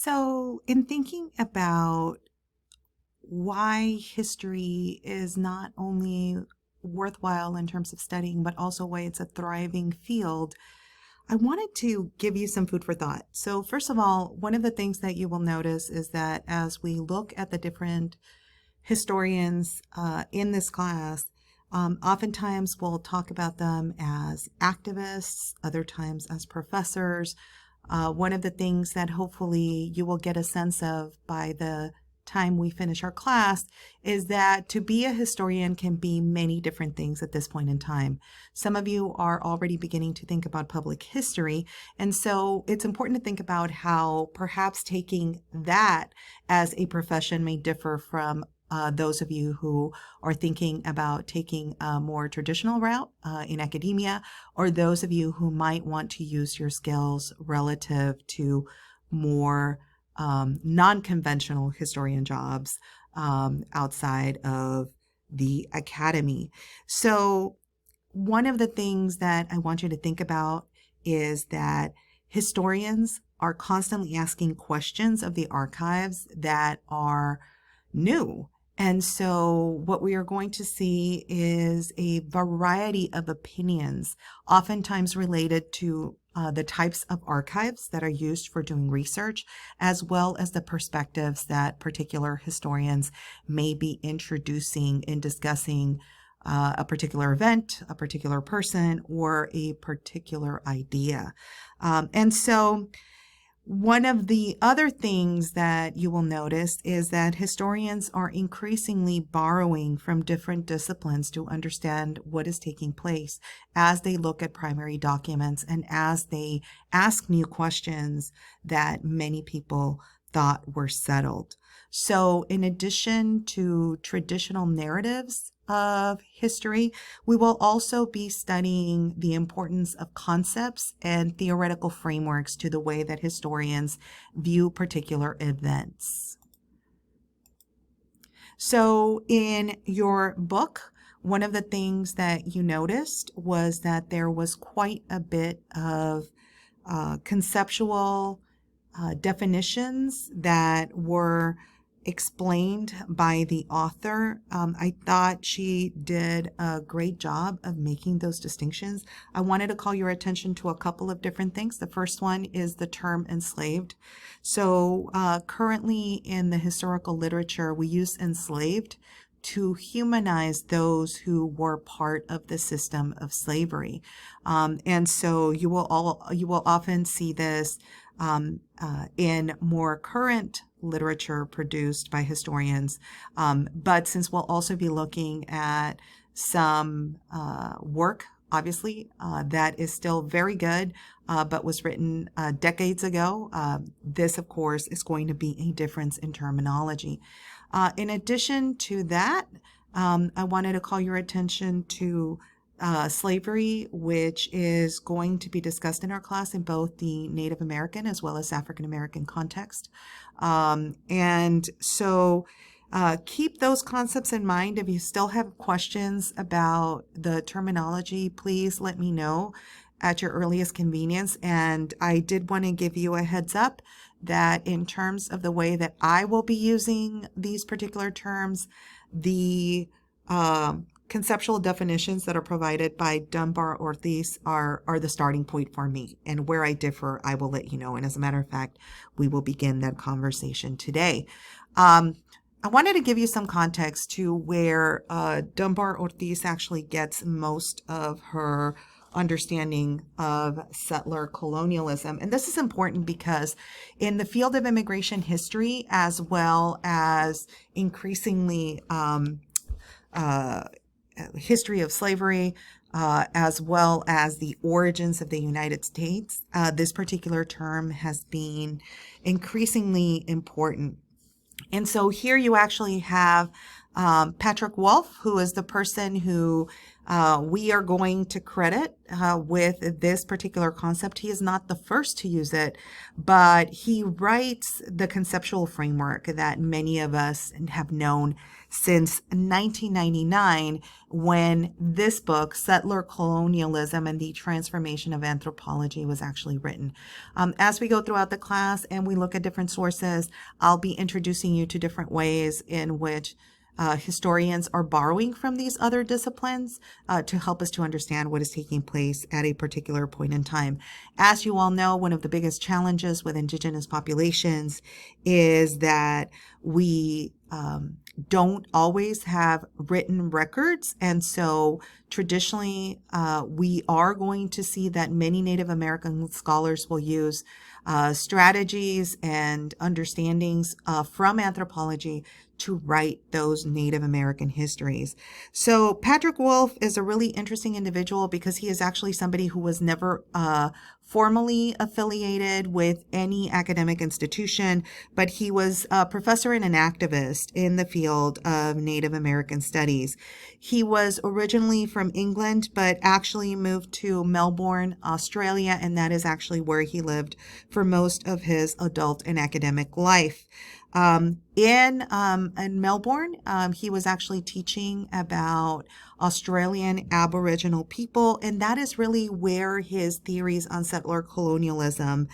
So, in thinking about why history is not only worthwhile in terms of studying, but also why it's a thriving field, I wanted to give you some food for thought. So, first of all, one of the things that you will notice is that as we look at the different historians in this class, oftentimes we'll talk about them as activists, other times as professors. One of the things that hopefully you will get a sense of by the time we finish our class is that to be a historian can be many different things at this point in time. Some of you are already beginning to think about public history, and so it's important to think about how perhaps taking that as a profession may differ from those of you who are thinking about taking a more traditional route in academia, or those of you who might want to use your skills relative to more non-conventional historian jobs outside of the academy. So one of the things that I want you to think about is that historians are constantly asking questions of the archives that are new. And so what we are going to see is a variety of opinions, oftentimes related to the types of archives that are used for doing research, as well as the perspectives that particular historians may be introducing in discussing a particular event, a particular person, or a particular idea. And so one of the other things that you will notice is that historians are increasingly borrowing from different disciplines to understand what is taking place as they look at primary documents and as they ask new questions that many people thought were settled. So, in addition to traditional narratives of history, we will also be studying the importance of concepts and theoretical frameworks to the way that historians view particular events. So, in your book, one of the things that you noticed was that there was quite a bit of conceptual definitions that were explained by the author. I thought she did a great job of making those distinctions. I wanted to call your attention to a couple of different things. The first one is the term enslaved. So currently in the historical literature, we use enslaved to humanize those who were part of the system of slavery. And so you will often see this in more current literature produced by historians. But since we'll also be looking at some work, obviously, that is still very good, but was written decades ago, this, of course, is going to be a difference in terminology. In addition to that, I wanted to call your attention to slavery, which is going to be discussed in our class in both the Native American as well as African American context. And so keep those concepts in mind. If you still have questions about the terminology, please let me know at your earliest convenience. And I did want to give you a heads up that in terms of the way that I will be using these particular terms, the conceptual definitions that are provided by Dunbar Ortiz are the starting point for me. And where I differ, I will let you know. And as a matter of fact, we will begin that conversation today. I wanted to give you some context to where Dunbar Ortiz actually gets most of her understanding of settler colonialism. And this is important because in the field of immigration history, as well as increasingly history of slavery, as well as the origins of the United States, this particular term has been increasingly important. And so here you actually have Patrick Wolfe, who is the person who We are going to credit with this particular concept. He is not the first to use it, but he writes the conceptual framework that many of us have known since 1999, when this book, Settler Colonialism and the Transformation of Anthropology, was actually written. As we go throughout the class and we look at different sources, I'll be introducing you to different ways in which historians are borrowing from these other disciplines to help us to understand what is taking place at a particular point in time. As you all know, one of the biggest challenges with indigenous populations is that we don't always have written records. And so traditionally, we are going to see that many Native American scholars will use strategies and understandings from anthropology to write those Native American histories. So Patrick Wolf is a really interesting individual because he is actually somebody who was never formally affiliated with any academic institution, but he was a professor and an activist in the field of Native American studies. He was originally from England, but actually moved to Melbourne, Australia, and that is actually where he lived for most of his adult and academic life. In Melbourne, he was actually teaching about Australian Aboriginal people, and that is really where his theories on settler colonialism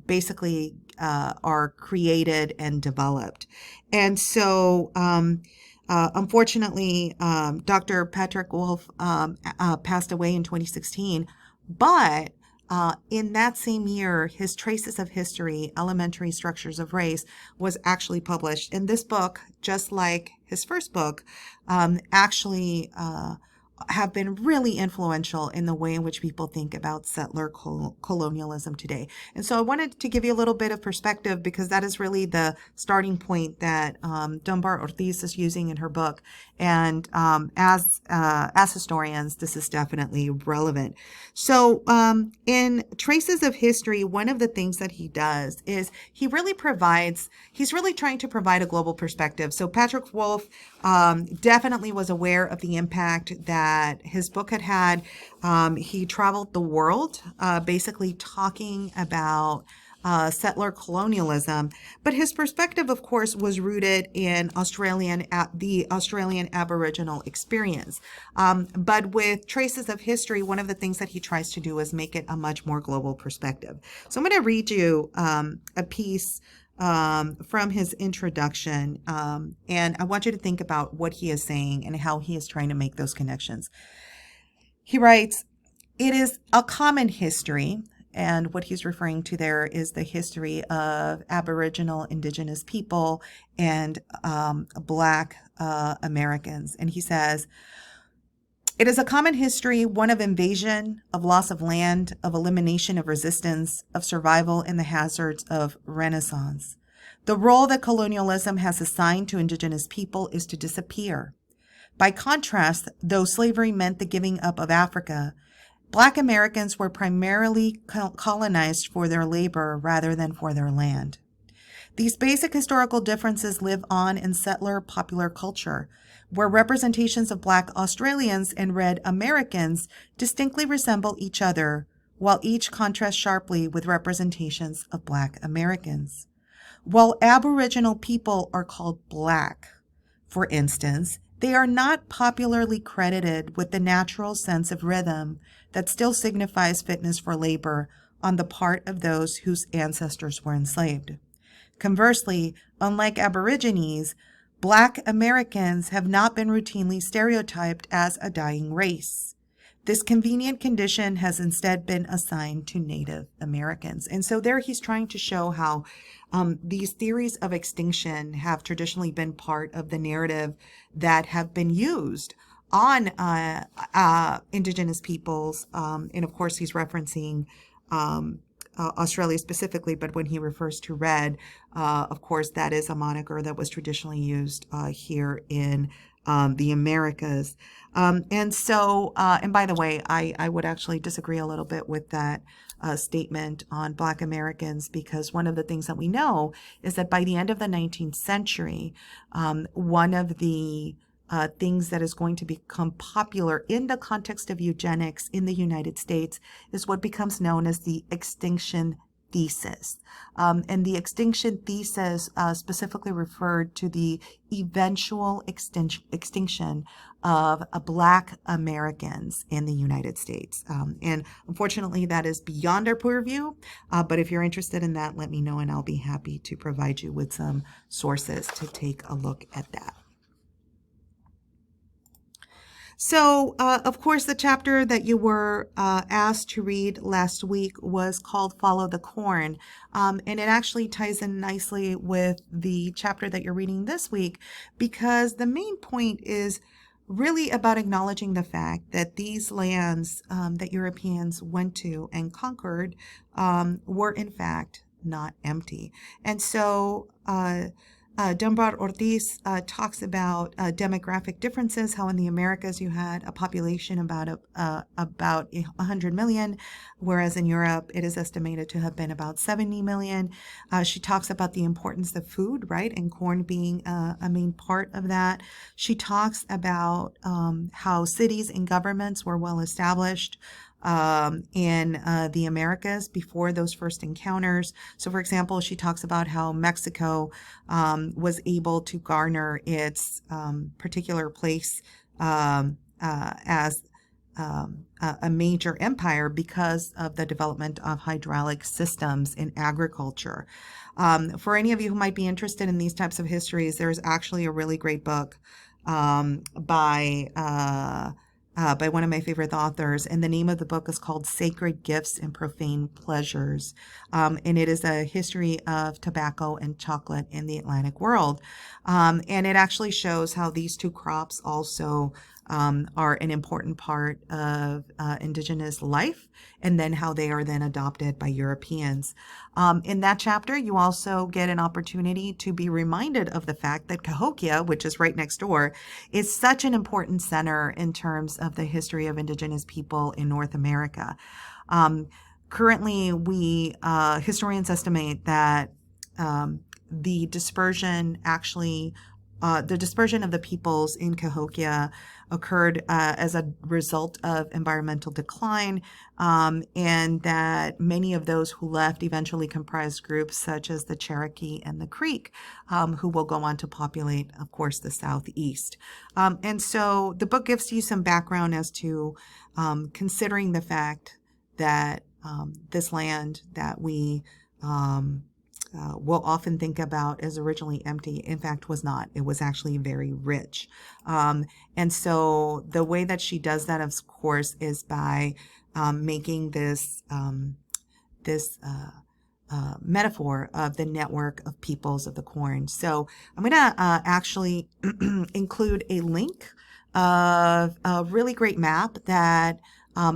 basically are created and developed. And so, unfortunately, Dr. Patrick Wolf passed away in 2016, but in that same year, his Traces of History, Elementary Structures of Race, was actually published. And this book, just like his first book, actually have been really influential in the way in which people think about settler colonialism today. And so I wanted to give you a little bit of perspective because that is really the starting point that Dunbar Ortiz is using in her book. And as historians, this is definitely relevant. So in Traces of History, one of the things that he does is he's really trying to provide a global perspective. So Patrick Wolf definitely was aware of the impact that his book had had. He traveled the world, basically talking about settler colonialism, but his perspective, of course, was rooted in the Australian Aboriginal experience. But with Traces of History, one of the things that he tries to do is make it a much more global perspective. So I'm going to read you a piece from his introduction, and I want you to think about what he is saying and how he is trying to make those connections. He writes, "It is a common history," and what he's referring to there is the history of Aboriginal Indigenous people and Black Americans. And he says, "It is a common history, one of invasion, of loss of land, of elimination of resistance, of survival in the hazards of Renaissance. The role that colonialism has assigned to Indigenous people is to disappear. By contrast, though slavery meant the giving up of Africa, Black Americans were primarily colonized for their labor rather than for their land. These basic historical differences live on in settler popular culture, where representations of Black Australians and Red Americans distinctly resemble each other, while each contrasts sharply with representations of Black Americans. While Aboriginal people are called Black, for instance, they are not popularly credited with the natural sense of rhythm that still signifies fitness for labor on the part of those whose ancestors were enslaved. Conversely, unlike Aborigines, Black Americans have not been routinely stereotyped as a dying race. This convenient condition has instead been assigned to Native Americans." And so there he's trying to show how these theories of extinction have traditionally been part of the narrative that have been used on Indigenous peoples. And of course, he's referencing Australia specifically, but when he refers to red, of course, that is a moniker that was traditionally used here in the Americas. And by the way, I would actually disagree a little bit with that statement on Black Americans, because one of the things that we know is that by the end of the 19th century, one of the things that is going to become popular in the context of eugenics in the United States is what becomes known as the extinction thesis. And the extinction thesis specifically referred to the eventual extinction of Black Americans in the United States. And unfortunately, that is beyond our purview. But if you're interested in that, let me know, and I'll be happy to provide you with some sources to take a look at that. So, of course, the chapter that you were asked to read last week was called Follow the Corn. And it actually ties in nicely with the chapter that you're reading this week, because the main point is really about acknowledging the fact that these lands that Europeans went to and conquered were, in fact, not empty. And so, Dunbar Ortiz talks about demographic differences, how in the Americas you had a population about 100 million, whereas in Europe it is estimated to have been about 70 million. She talks about the importance of food, right, and corn being a main part of that. She talks about how cities and governments were well established in the Americas before those first encounters. So, for example, she talks about how Mexico was able to garner its particular place as a major empire because of the development of hydraulic systems in agriculture. For any of you who might be interested in these types of histories, there's actually a really great book by one of my favorite authors, and the name of the book is called Sacred Gifts and Profane Pleasures, and it is a history of tobacco and chocolate in the Atlantic world, and it actually shows how these two crops also are an important part of indigenous life, and then how they are then adopted by Europeans. In that chapter, you also get an opportunity to be reminded of the fact that Cahokia, which is right next door, is such an important center in terms of the history of indigenous people in North America. Currently, historians estimate that the dispersion of the peoples in Cahokia occurred as a result of environmental decline, and that many of those who left eventually comprised groups such as the Cherokee and the Creek, who will go on to populate, of course, the Southeast. And so the book gives you some background as to considering the fact that this land that we will often think about as originally empty, in fact, was not. It was actually very rich. And so the way that she does that, of course, is by making this metaphor of the network of peoples of the corn. So I'm going to actually include a link of a really great map that,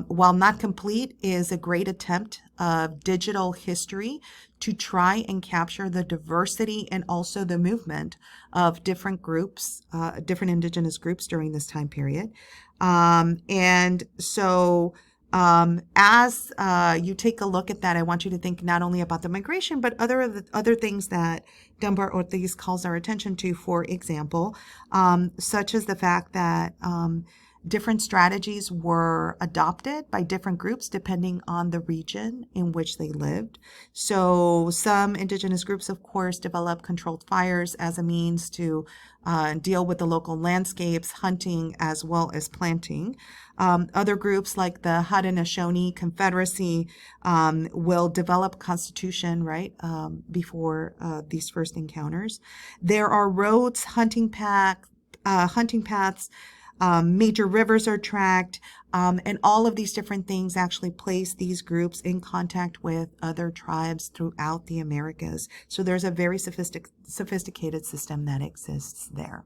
while not complete, is a great attempt of digital history to try and capture the diversity and also the movement of different groups, different indigenous groups during this time period. And so as you take a look at that, I want you to think not only about the migration, but other things that Dunbar Ortiz calls our attention to, for example, such as the fact that different strategies were adopted by different groups depending on the region in which they lived. So some indigenous groups, of course, developed controlled fires as a means to deal with the local landscapes, hunting, as well as planting. Other groups like the Haudenosaunee Confederacy will develop constitution, right, before these first encounters. There are roads, hunting paths, major rivers are tracked, and all of these different things actually place these groups in contact with other tribes throughout the Americas. So there's a very sophisticated system that exists there.